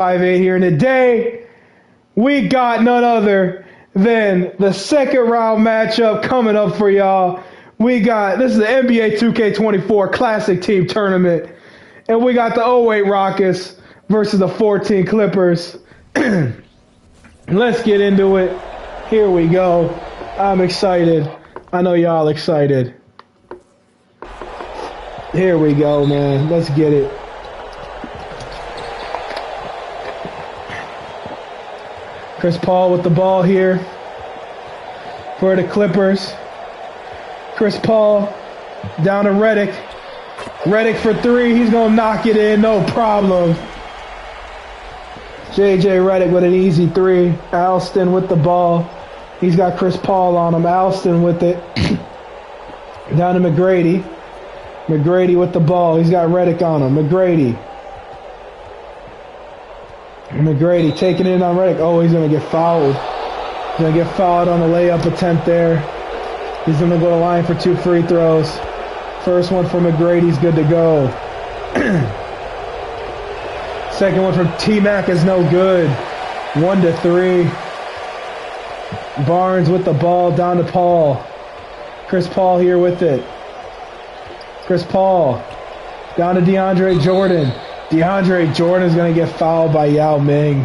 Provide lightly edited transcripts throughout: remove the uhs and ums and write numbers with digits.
5A here, and today we got none other than the second round matchup coming up for y'all. This is the NBA 2K24 Classic Team Tournament, and we got the 08 Rockets versus the 14 Clippers. Let's get into it. Here we go. I'm excited. I know y'all excited. Here we go, man. Let's get it. Chris Paul with the ball here for the Clippers. Chris Paul down to Redick. Redick for three. He's going to knock it in. No problem. J.J. Redick with an easy three. Alston with the ball. He's got Chris Paul on him. Alston with it. Down to McGrady. McGrady with the ball. He's got Redick on him. McGrady taking it in on Redick. Oh, he's going to get fouled. He's going to get fouled on the layup attempt there. He's going to go to the line for 2 free throws. First one for McGrady's good to go. Second one from T-Mac is no good. 1-3. Barnes with the ball down to Paul. Chris Paul here with it. Chris Paul down to DeAndre Jordan. DeAndre Jordan is going to get fouled by Yao Ming.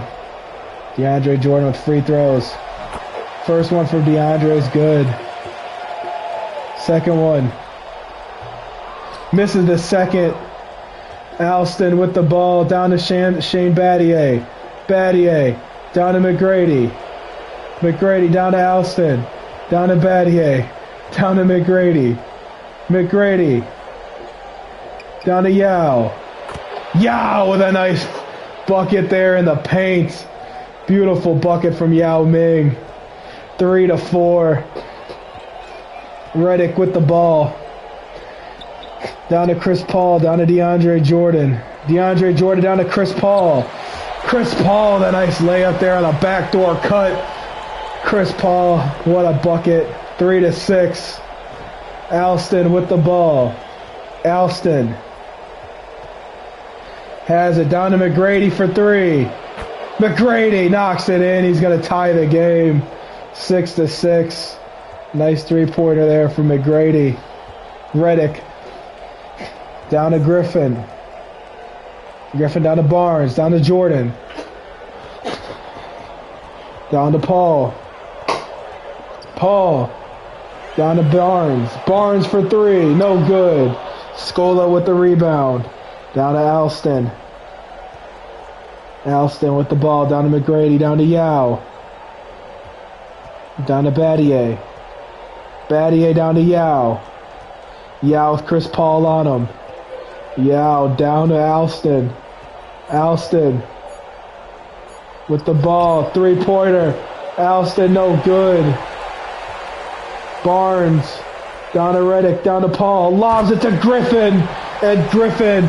DeAndre Jordan with free throws. First one from DeAndre is good. Second one. Misses the second. Alston with the ball down to Shane Battier. Battier down to McGrady. McGrady down to Alston. Down to Battier. Down to McGrady. McGrady down to Yao. Yao with a nice bucket there in the paint. Beautiful bucket from Yao Ming. 3-4. Redick with the ball. Down to Chris Paul. Down to DeAndre Jordan. DeAndre Jordan down to Chris Paul. Chris Paul, that nice layup there on a backdoor cut. Chris Paul, what a bucket. 3-6. Alston with the ball. Alston has it down to McGrady for three. McGrady knocks it in. He's going to tie the game. 6-6. Nice three-pointer there from McGrady. Redick down to Griffin. Griffin down to Barnes. Down to Jordan. Down to Paul. Paul down to Barnes. Barnes for three. No good. Scola with the rebound. Down to Alston. Alston with the ball. Down to McGrady. Down to Yao. Down to Battier. Battier down to Yao. Yao with Chris Paul on him. Yao down to Alston. Alston with the ball. Three-pointer. Alston no good. Barnes down to Redick. Down to Paul. Lobs it to Griffin. And Griffin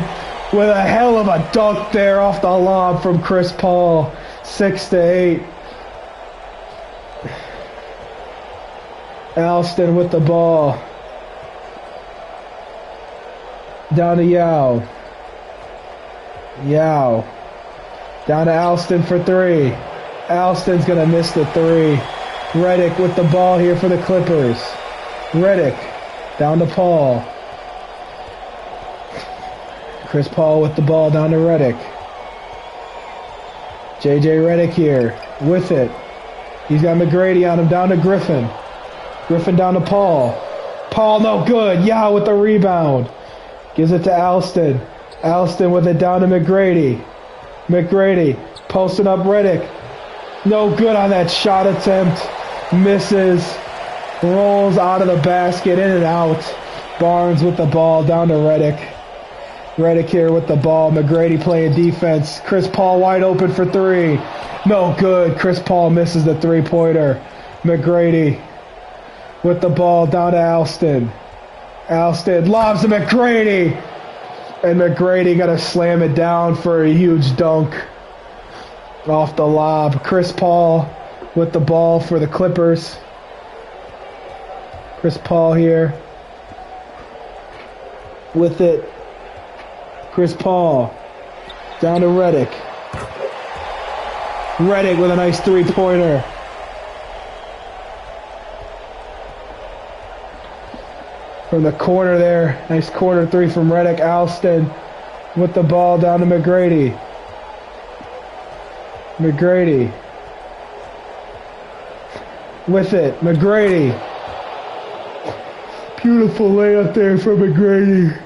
with a hell of a dunk there off the lob from Chris Paul. 6-8. Alston with the ball. Down to Yao. Yao. Down to Alston for three. Alston's going to miss the three. Redick with the ball here for the Clippers. Redick down to Paul. Chris Paul with the ball down to Redick. J.J. Redick here with it. He's got McGrady on him down to Griffin. Griffin down to Paul. Paul no good. Yao with the rebound. Gives it to Alston. Alston with it down to McGrady. McGrady posting up Redick. No good on that shot attempt. Misses. Rolls out of the basket. In and out. Barnes with the ball down to Redick. Redick here with the ball. McGrady playing defense. Chris Paul wide open for three. No good. Chris Paul misses the three-pointer. McGrady with the ball down to Alston. Alston lobs to McGrady. And McGrady got to slam it down for a huge dunk off the lob. Chris Paul with the ball for the Clippers. Chris Paul here with it. Chris Paul down to Redick. Reddick with a nice three-pointer. From the corner there. Nice corner three from Reddick. Alston with the ball down to McGrady. McGrady. With it. McGrady. Beautiful layup there from McGrady.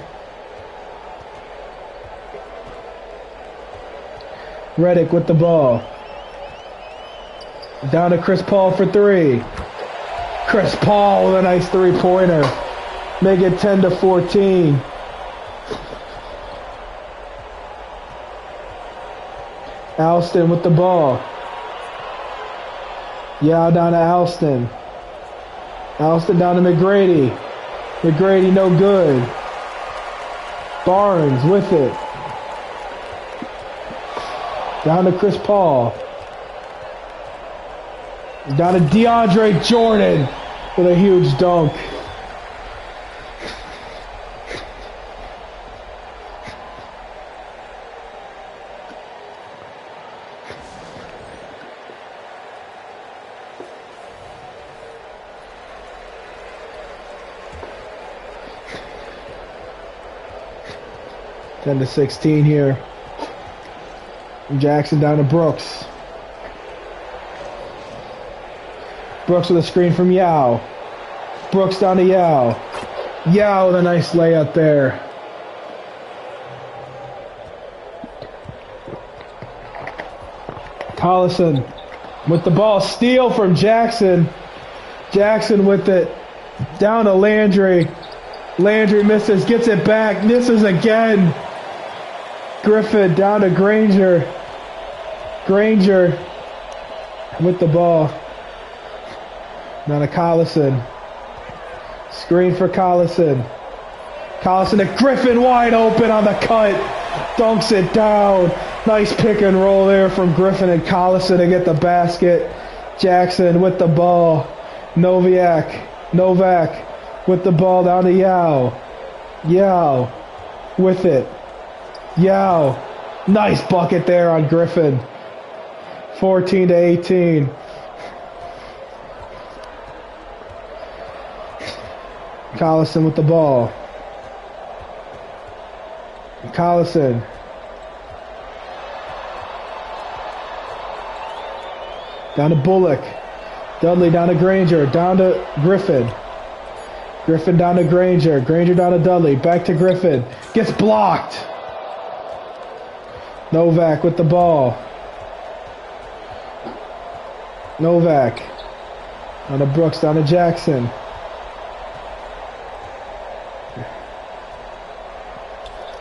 Reddick with the ball. Down to Chris Paul for three. Chris Paul with a nice three-pointer. Make it 10-14. Alston with the ball. Yao down to Alston. Alston down to McGrady. McGrady no good. Barnes with it. Down to Chris Paul. Down to DeAndre Jordan with a huge dunk. Ten to 16 here. Jackson down to Brooks. Brooks with a screen from Yao. Brooks down to Yao. Yao with a nice layup there. Collison with the ball. Steal from Jackson. Jackson with it. Down to Landry. Landry misses. Gets it back. Misses again. Griffin down to Granger. Granger with the ball. Down to Collison. Screen for Collison. Collison to Griffin wide open on the cut. Dunks it down. Nice pick and roll there from Griffin and Collison to get the basket. Jackson with the ball. Novak with the ball down to Yao. Yao with it. Yao. Nice bucket there on Griffin. 14 to 18. Collison with the ball. Collison. Down to Bullock. Dudley down to Granger. Down to Griffin. Griffin down to Granger. Granger down to Dudley. Back to Griffin. Gets blocked. Novak with the ball. Novak. Down to Brooks. Down to Jackson.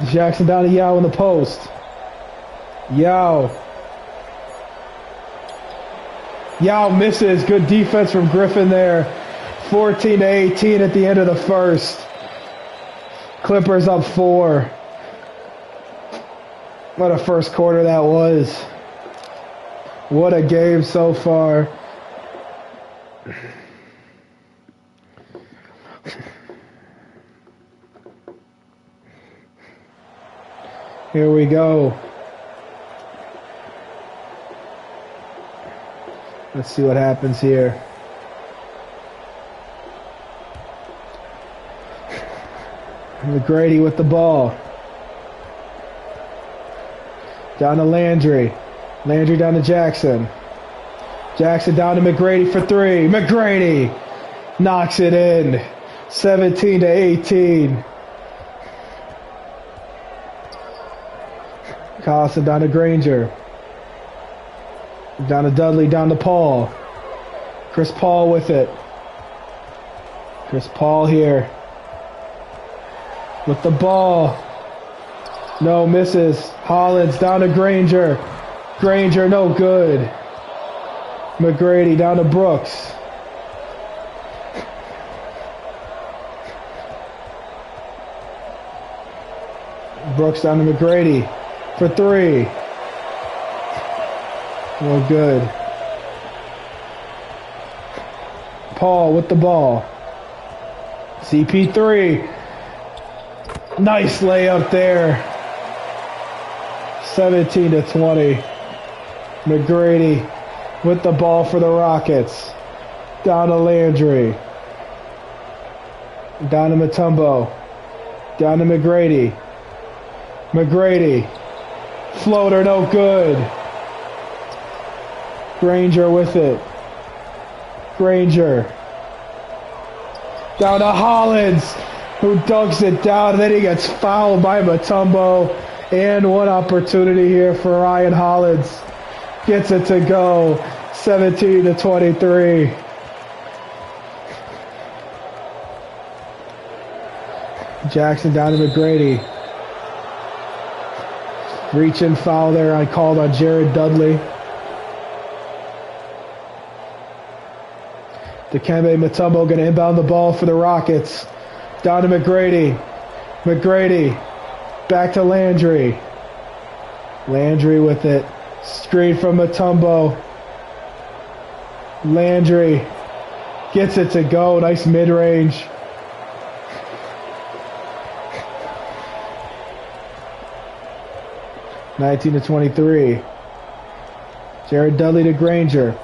Jackson down to Yao in the post. Yao. Yao misses. Good defense from Griffin there. 14 to 18 at the end of the first. Clippers up 4. What a first quarter that was. What a game so far. Here we go. Let's see what happens here. McGrady with the ball. Down to Landry. Landry down to Jackson. Jackson down to McGrady for three. McGrady knocks it in. 17 to 18. Collison down to Granger. Down to Dudley, down to Paul. Chris Paul with it. Chris Paul here. With the ball. No, misses. Hollins down to Granger. Granger, no good. McGrady down to Brooks. Brooks down to McGrady for three. No good. Paul with the ball. CP3. Nice layup there. 17 to 20. McGrady with the ball for the Rockets. Down to Landry. Down to Mutombo. Down to McGrady. McGrady. Floater, no good. Granger with it. Granger. Down to Hollins, who dunks it down, and then he gets fouled by Mutombo. And one opportunity here for Ryan Hollins. Gets it to go. 17-23. Jackson down to McGrady. Reach-in foul there. I called on Jared Dudley. Dikembe Mutombo going to inbound the ball for the Rockets. Down to McGrady. McGrady. Back to Landry. Landry with it. Screen from Mutombo. Landry gets it to go. Nice mid-range. (19-23). Jared Dudley to Granger.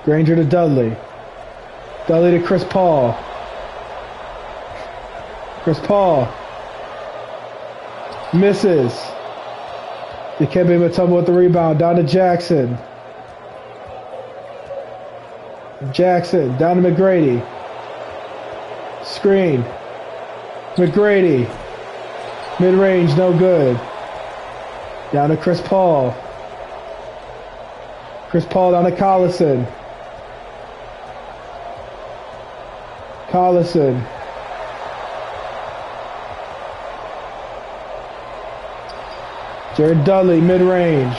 Granger to Dudley. Dudley to Chris Paul. Chris Paul. Misses. Dikembe Mutombo with the rebound. Down to Jackson. Jackson. Down to McGrady. Screen. McGrady. Mid-range, no good. Down to Chris Paul. Chris Paul down to Collison. Collison. Jared Dudley, mid-range.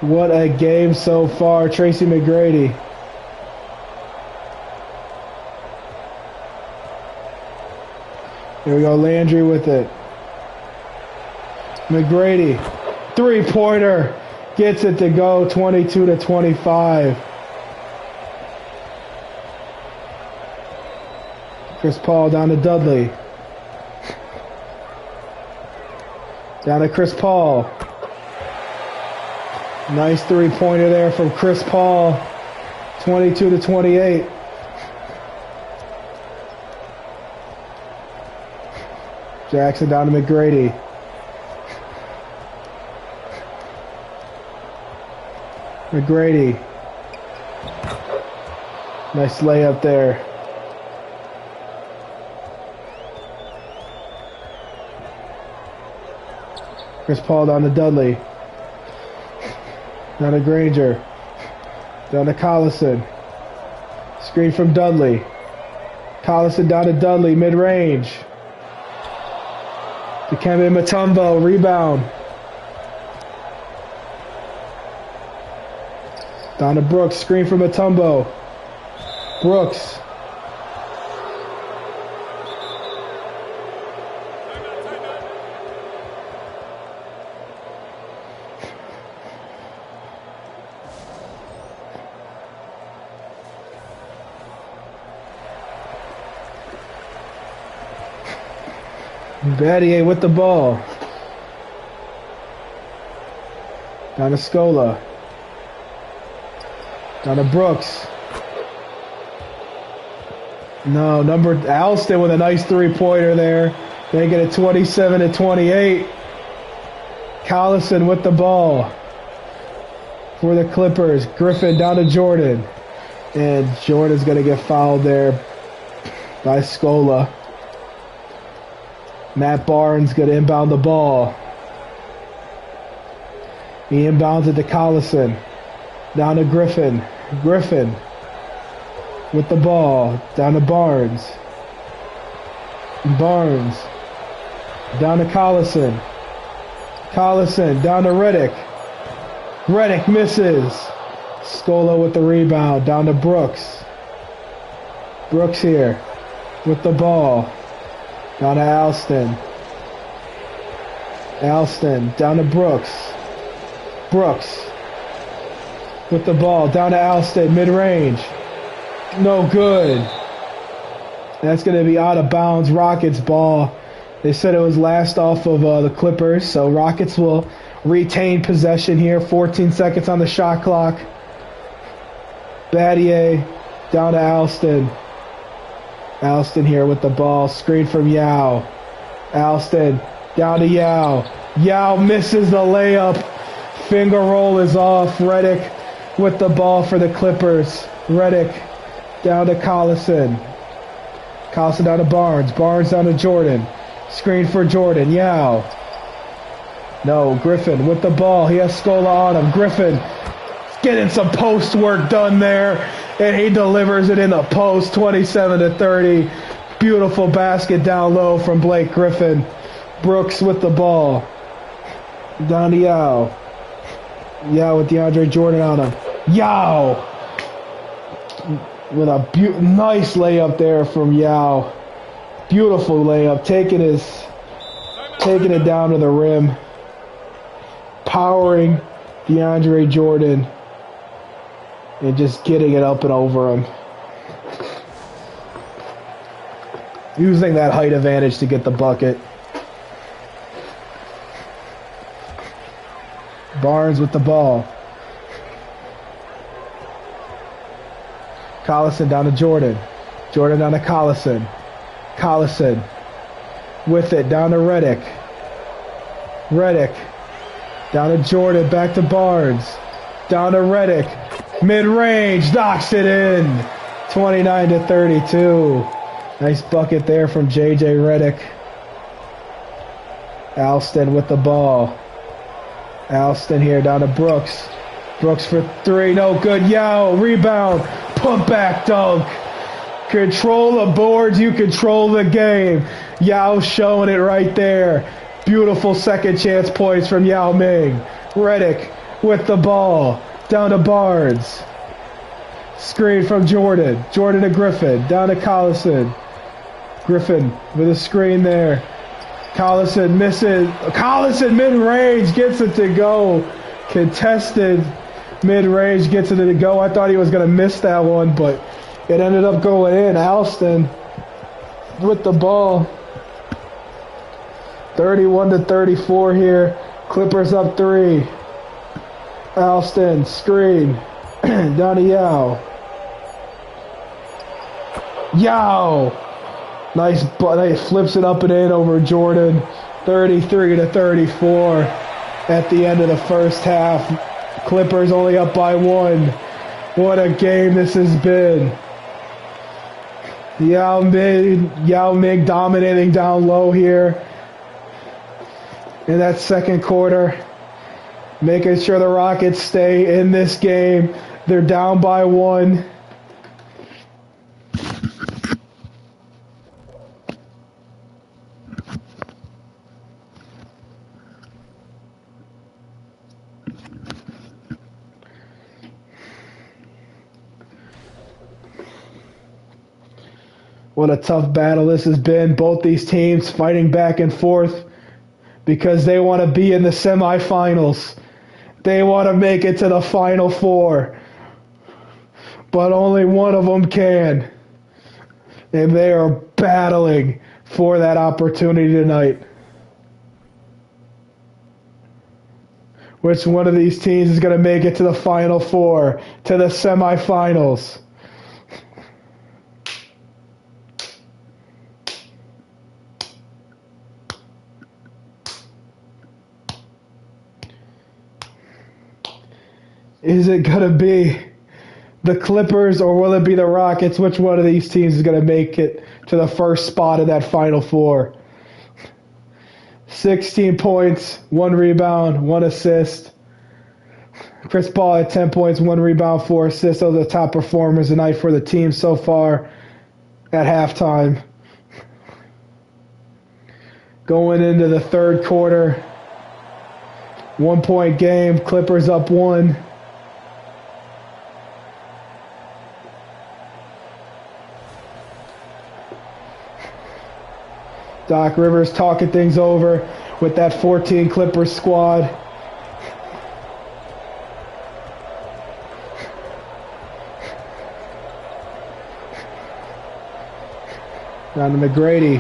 What a game so far. Tracy McGrady. Here we go, Landry with it. McGrady, three-pointer, gets it to go, 22-25. Chris Paul down to Dudley. Down to Chris Paul. Nice three-pointer there from Chris Paul, 22-28. Jackson down to McGrady. McGrady. Nice layup there. Chris Paul down to Dudley. Down to Granger. Down to Collison. Screen from Dudley. Collison down to Dudley, mid-range. Dikembe Mutombo, rebound. Down to Brooks, screen from Mutombo. Brooks. Battier with the ball. Down to Scola. Down to Brooks. No, Alston with a nice three-pointer there. They get it 27-28. Collison with the ball for the Clippers. Griffin down to Jordan. And Jordan's going to get fouled there by Scola. Matt Barnes going to inbound the ball. He inbounds it to Collison. Down to Griffin. Griffin with the ball. Down to Barnes. Barnes. Down to Collison. Collison down to Redick. Redick misses. Scola with the rebound. Down to Brooks. Brooks here with the ball. Down to Alston. Alston down to Brooks. Brooks with the ball. Down to Alston, mid-range. No good. That's going to be out of bounds. Rockets ball. They said it was last off of the Clippers, so Rockets will retain possession here. 14 seconds on the shot clock. Battier down to Alston. Alston here with the ball. Screen from Yao. Alston down to Yao. Yao misses the layup. Finger roll is off. Redick with the ball for the Clippers. Redick down to Collison. Collison down to Barnes. Barnes down to Jordan. Screen for Jordan. Yao. No, Griffin with the ball. He has Scola on him. Griffin getting some post work done there, and he delivers it in the post. 27-30. Beautiful basket down low from Blake Griffin. Brooks with the ball. Down to Yao. Yao with DeAndre Jordan on him. Yao with a nice layup there from Yao. Beautiful layup, taking it down to the rim, powering DeAndre Jordan, and just getting it up and over him. Using that height advantage to get the bucket. Barnes with the ball. Collison down to Jordan. Jordan down to Collison. Collison with it down to Redick. Redick down to Jordan, back to Barnes. Down to Redick. Mid-range, knocks it in. 29-32. Nice bucket there from J.J. Redick. Alston with the ball. Alston here down to Brooks. Brooks for three, no good. Yao, rebound, put back dunk. Control the boards, you control the game. Yao showing it right there. Beautiful second chance points from Yao Ming. Redick with the ball, down to Barnes. Screen from Jordan. Jordan to Griffin, down to Collison. Griffin with a screen there. Collison misses. Collison mid-range gets it to go. Contested mid-range gets it to go. I thought he was going to miss that one, but it ended up going in. Alston with the ball. 31-34 here. Clippers up 3. Alston, screen. Down to Yao. Yao! Nice, flips it up and in over Jordan. 33-34 at the end of the first half. Clippers only up by 1. What a game this has been. Yao Ming dominating down low here in that second quarter. Making sure the Rockets stay in this game. They're down by 1. What a tough battle this has been. Both these teams fighting back and forth because they want to be in the semifinals. They want to make it to the Final Four. But only one of them can. And they are battling for that opportunity tonight. Which one of these teams is going to make it to the Final Four, to the semifinals? Is it going to be the Clippers or will it be the Rockets? Which one of these teams is going to make it to the first spot of that Final Four? 16 points, 1 rebound, 1 assist. Chris Paul had 10 points, 1 rebound, 4 assists. Those are the top performers tonight for the team so far at halftime. Going into the third quarter, 1-point game, Clippers up 1. Doc Rivers talking things over with that 14 Clippers squad. Down to McGrady.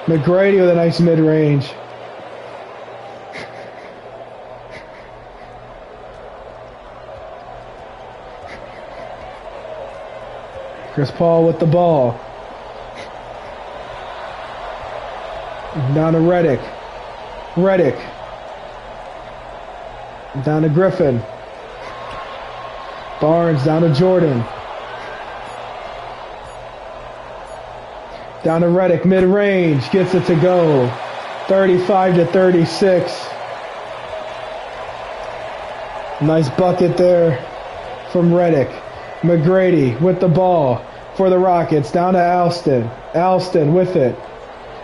McGrady with a nice mid-range. Chris Paul with the ball. Down to Redick. Redick. Down to Griffin. Barnes down to Jordan. Down to Redick, mid-range, gets it to go. 35-36. Nice bucket there from Redick. McGrady with the ball for the Rockets. Down to Alston. Alston with it.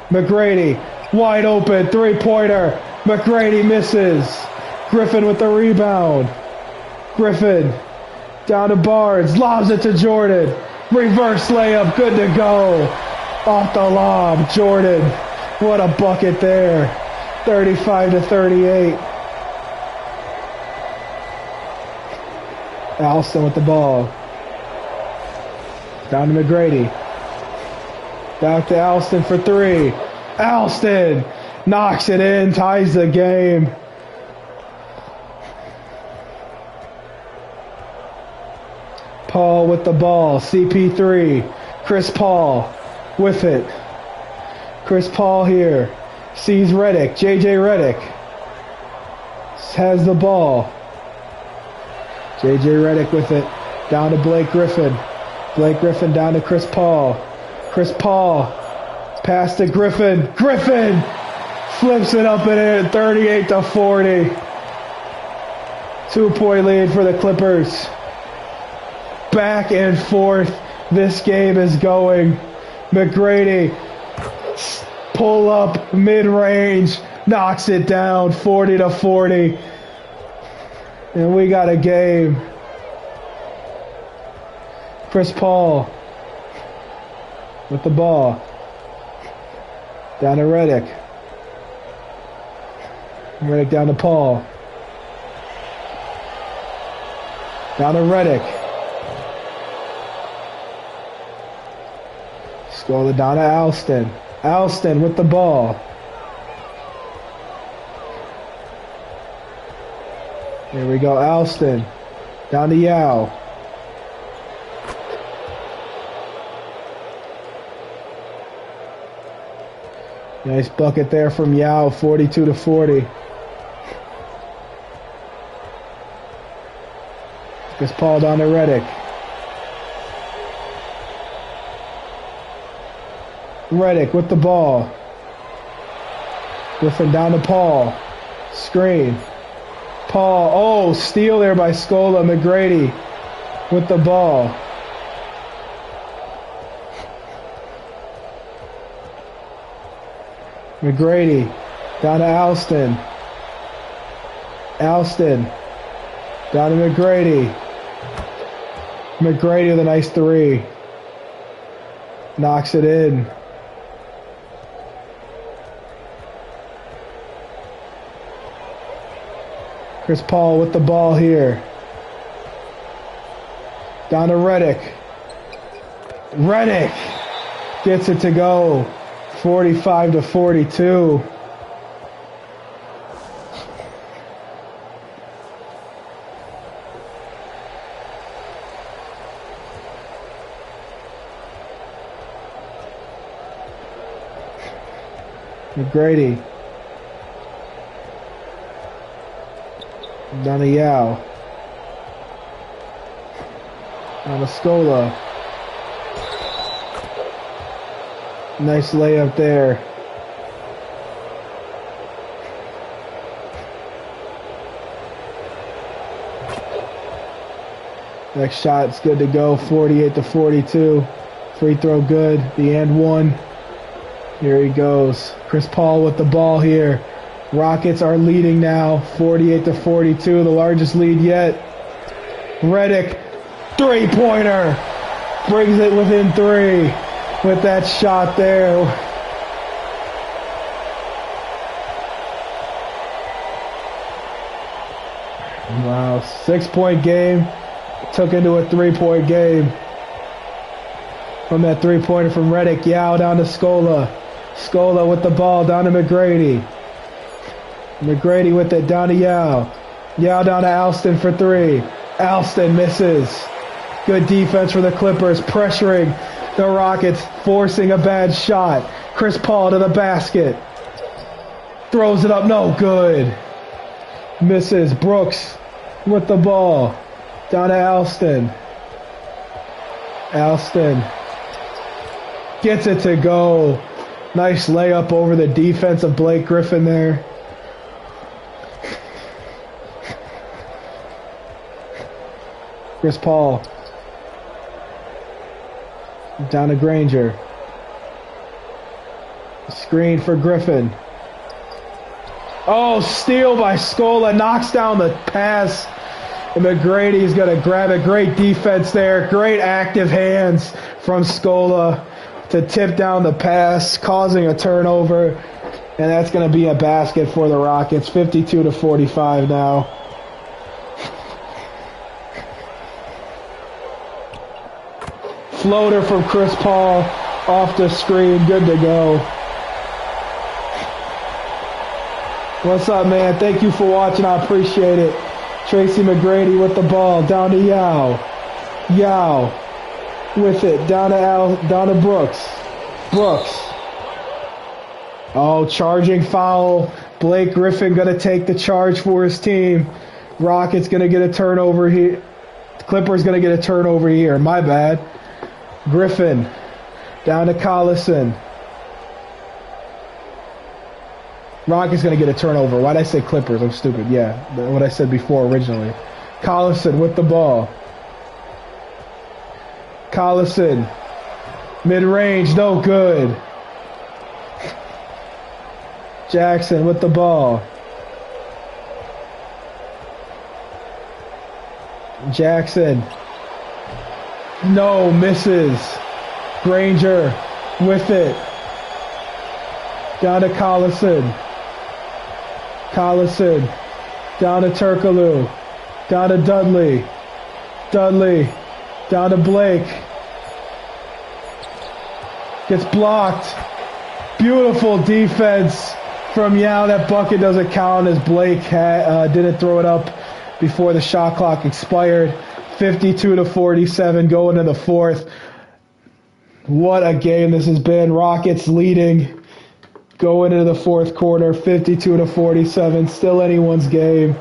McGrady, wide open, three-pointer. McGrady misses. Griffin with the rebound. Griffin down to Barnes, lobs it to Jordan. Reverse layup, good to go. Off the lob, Jordan. What a bucket there. 35-38. Alston with the ball. Down to McGrady. Back to Alston for three. Alston knocks it in, ties the game. Paul with the ball. CP3. Chris Paul with it. Chris Paul here. Sees Redick. JJ Redick has the ball. JJ Redick with it. Down to Blake Griffin. Blake Griffin down to Chris Paul. Chris Paul. Pass to Griffin. Griffin flips it up in air. 38-40. 2-point lead for the Clippers. Back and forth. This game is going. McGrady, pull up, mid-range, knocks it down, 40-40. And we got a game. Chris Paul with the ball. Down to Redick. Redick down to Paul. Down to Redick. Scola down to Alston. Alston with the ball. Here we go, Alston. Down to Yao. Nice bucket there from Yao, 42-40. Chris Paul down to Redick. Redick with the ball. Griffin down to Paul. Screen. Paul. Oh, steal there by Scola. McGrady with the ball. McGrady down to Alston. Alston down to McGrady. McGrady with a nice three. Knocks it in. Chris Paul with the ball here. Down to Redick. Redick gets it to go. 45-42. McGrady. Down to Yao. Down to Scola. Nice layup there. Next shot's good to go. 48-42. Free throw good. The and one. Here he goes. Chris Paul with the ball here. Rockets are leading now. 48-42. The largest lead yet. Redick. Three-pointer. Brings it within three. With that shot there. Wow, 6-point game. Took into a 3-point game. from that three-pointer from Reddick. Yao down to Scola. Scola with the ball down to McGrady. McGrady with it down to Yao. Yao down to Alston for three. Alston misses. Good defense for the Clippers, pressuring the Rockets, forcing a bad shot. Chris Paul to the basket. Throws it up, no good. Misses. Brooks with the ball. Down to Alston. Alston gets it to go. Nice layup over the defense of Blake Griffin there. Chris Paul. Down to Granger. Screen for Griffin. Oh, steal by Scola. Knocks down the pass. And McGrady's going to grab it. Great defense there. Great active hands from Scola to tip down the pass, causing a turnover. And that's going to be a basket for the Rockets. 52-45 now. Floater from Chris Paul off the screen. Good to go. What's up, man? Thank you for watching. I appreciate it. Tracy McGrady with the ball. Down to Yao. Yao with it. Down to Brooks. Brooks. Oh, charging foul. Blake Griffin going to take the charge for his team. Rockets going to get a turnover here. Clippers going to get a turnover here. My bad. Griffin down to Collison. Rockets going to get a turnover. Why did I say Clippers? I'm stupid. Yeah, what I said before originally. Collison with the ball. Collison. Mid-range, no good. Jackson with the ball. Jackson. No, misses. Granger with it. Down to Collison. Collison. Down to Turkoglu. Down to Dudley. Dudley. Down to Blake. Gets blocked. Beautiful defense from Yao. That bucket doesn't count as Blake didn't throw it up before the shot clock expired. 52-47 going into the fourth. What a game this has been. Rockets leading going into the fourth quarter. 52-47. Still anyone's game.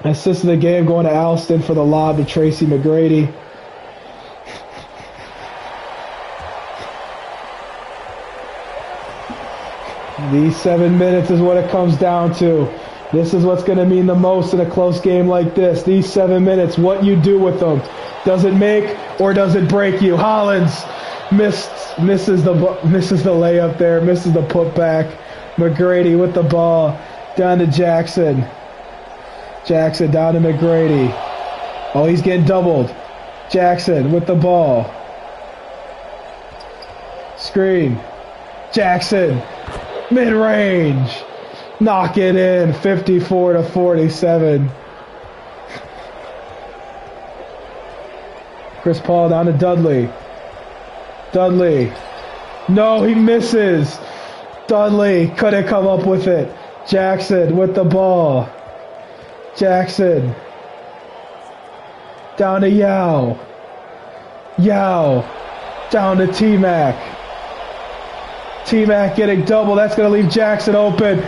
Assist of the game going to Alston for the lob to Tracy McGrady. These 7 minutes is what it comes down to. This is what's going to mean the most in a close game like this. These 7 minutes, what you do with them. Does it make or does it break you? Hollins misses the layup there, misses the putback. McGrady with the ball, down to Jackson. Jackson down to McGrady. Oh, he's getting doubled. Jackson with the ball. Screen. Jackson. Mid-range. Knock it in. 54-47. Chris Paul down to Dudley. Dudley. No, he misses. Dudley couldn't come up with it. Jackson with the ball. Jackson. Down to Yao. Yao. Down to T-Mac. T-Mac getting double. That's going to leave Jackson open.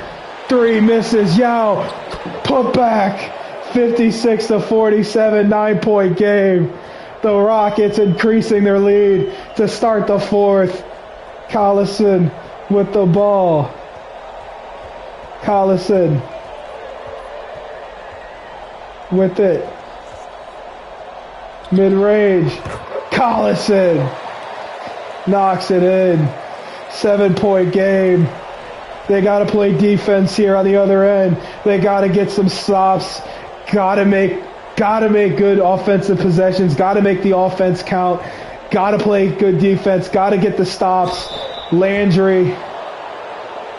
Three misses. Yao. Put back. 56-47. 9-point game. The Rockets increasing their lead to start the fourth. Collison with the ball. Collison with it. Mid-range. Collison knocks it in. 7-point game. They got to play defense here on the other end. They got to get some stops. Got to make good offensive possessions. Got to make the offense count. Got to play good defense. Got to get the stops. Landry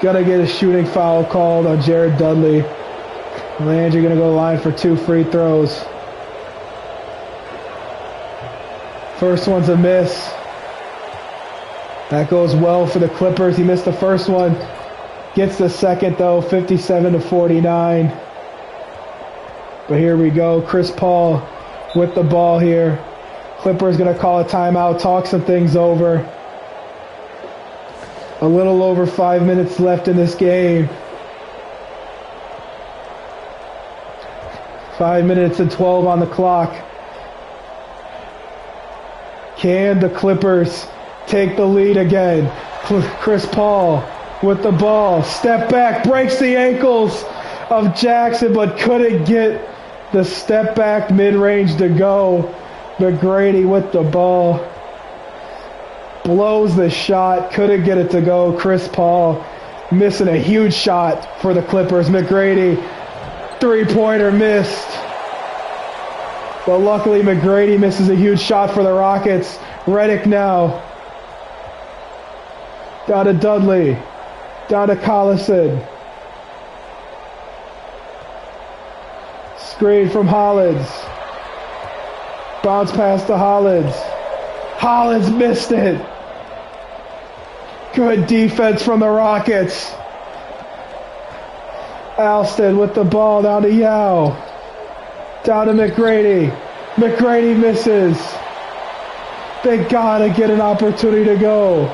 gonna get a shooting foul called on Jared Dudley. Landry gonna go line for 2 free throws. First one's a miss. That goes well for the Clippers. He missed the first one. Gets the second though, 57-49. But here we go. Chris Paul with the ball here. Clippers going to call a timeout, talk some things over. A little over 5 minutes left in this game. 5 minutes and 12 on the clock. Can the Clippers take the lead again? Chris Paul with the ball. Step back, breaks the ankles of Jackson, but couldn't get the step back mid-range to go. McGrady with the ball. Blows the shot, couldn't get it to go. Chris Paul missing a huge shot for the Clippers. McGrady, three-pointer missed. But luckily McGrady misses a huge shot for the Rockets. Redick now. Down to Dudley. Down to Collison. Screen from Hollins. Bounce pass to Hollins. Hollins missed it. Good defense from the Rockets. Alston with the ball down to Yao. Down to McGrady. McGrady misses. They gotta get an opportunity to go.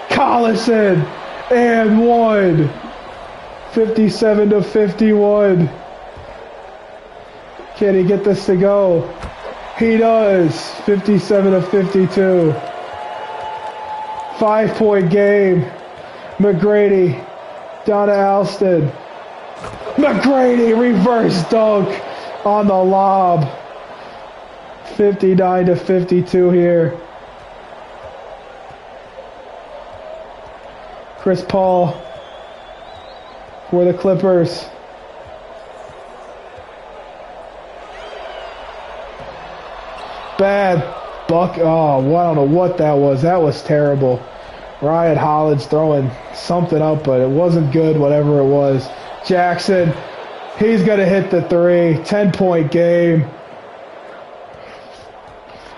Collison and one. 57-51. Can he get this to go? He does. 57-52. 5-point game. McGrady down to Alston. McGrady reverse dunk on the lob. 59-52 here. Chris Paul for the Clippers. Bad buck. Oh, I don't know what that was. That was terrible. Ryan Hollins throwing something up, but it wasn't good, whatever it was. Jackson, he's going to hit the three. 10-point game.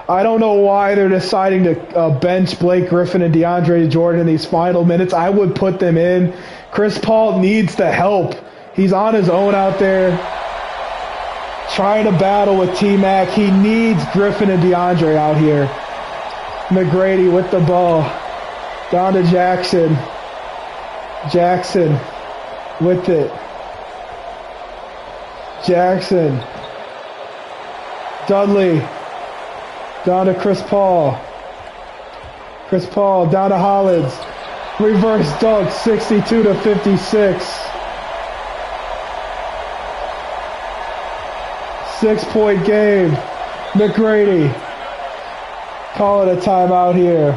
I don't know why they're deciding to bench Blake Griffin and DeAndre Jordan in these final minutes. I would put them in. Chris Paul needs the help. He's on his own out there trying to battle with T-Mac. He needs Griffin and DeAndre out here. McGrady with the ball. Down to Jackson. Jackson with it. Jackson. Dudley. Down to Chris Paul. Chris Paul down to Hollins. Reverse dunk, 62-56. 6-point game. McGrady. Call it a timeout here.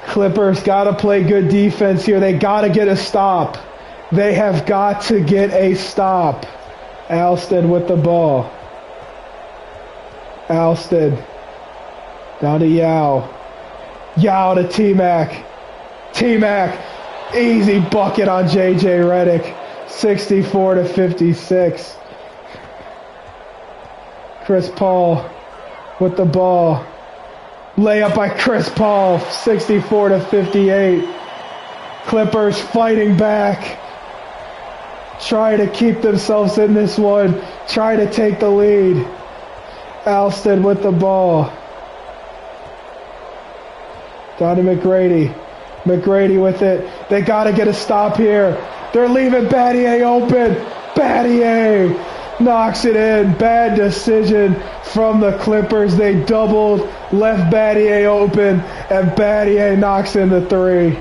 Clippers got to play good defense here. They got to get a stop. They have got to get a stop. Alston with the ball. Alston. Down to Yao. Yao to T-Mac. T-Mac. Easy bucket on J.J. Redick. 64-56. Chris Paul with the ball. Layup by Chris Paul, 64-58. Clippers fighting back. Try to keep themselves in this one. Try to take the lead. Alston with the ball. Down to McGrady. McGrady with it. They got to get a stop here. They're leaving Battier open. Battier knocks it in. Bad decision from the Clippers. They doubled, left Battier open, and Battier knocks in the three.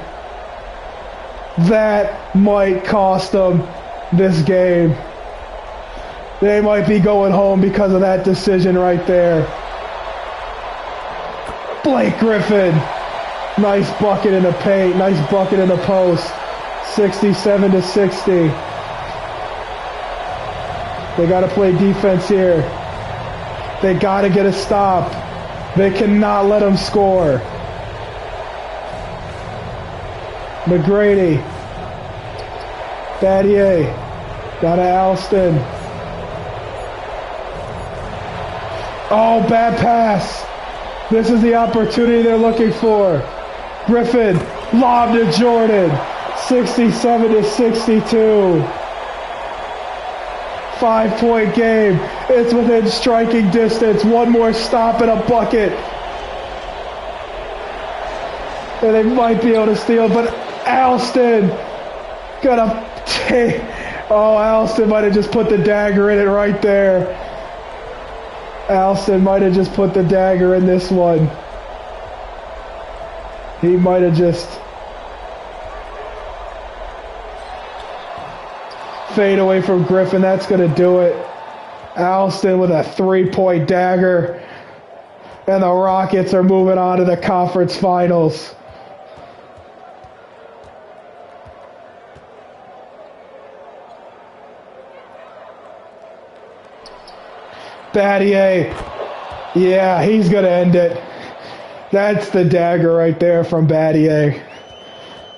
That might cost them this game. They might be going home because of that decision right there. Blake Griffin. Nice bucket in the paint. Nice bucket in the post. 67-60. They got to play defense here. They got to get a stop. They cannot let them score. McGrady. Battier. Down to Alston. Oh, bad pass. This is the opportunity they're looking for. Griffin, lob to Jordan. 67-62. 5-point game. It's within striking distance. One more stop and a bucket. And they might be able to steal, but Alston gonna take. Oh, Alston might have just put the dagger in it right there. Alston might have just put the dagger in this one. He might have just fade away from Griffin. That's going to do it. Alston with a 3-point dagger. And the Rockets are moving on to the conference finals. Battier. Yeah, he's going to end it. That's the dagger right there from Battier.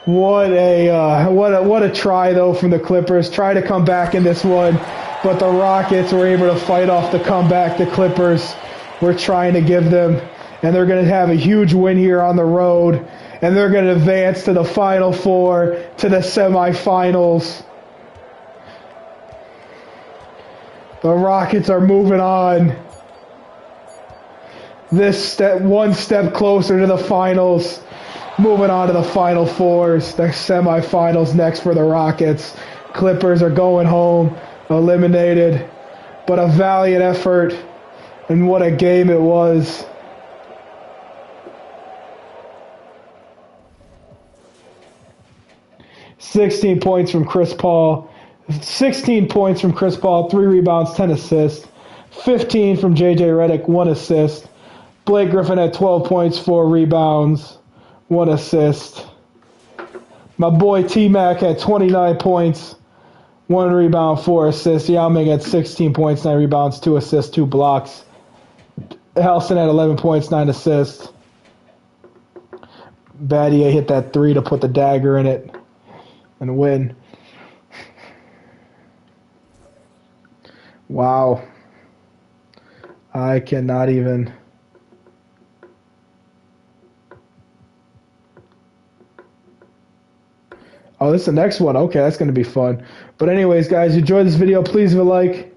What a try though from the Clippers. Try to come back in this one, but the Rockets were able to fight off the comeback the Clippers were trying to give them, and they're going to have a huge win here on the road, and they're going to advance to the Final Four, to the semifinals. The Rockets are moving on. One step closer to the finals. Moving on to the Final Fours. The semifinals next for the Rockets. Clippers are going home, eliminated. But a valiant effort, and what a game it was. "16 points from Chris Paul. 16 points from Chris Paul, 3 rebounds, 10 assists. 15 from J.J. Redick, 1 assist. Blake Griffin had 12 points, 4 rebounds, 1 assist. My boy T-Mac had 29 points, 1 rebound, 4 assists. Yao Ming had 16 points, 9 rebounds, 2 assists, 2 blocks. Helson had 11 points, 9 assists. Battier hit that 3 to put the dagger in it and win. Wow. I cannot even. Oh, this is the next one. Okay, that's going to be fun. But anyways, guys, you enjoyed this video, please leave a like.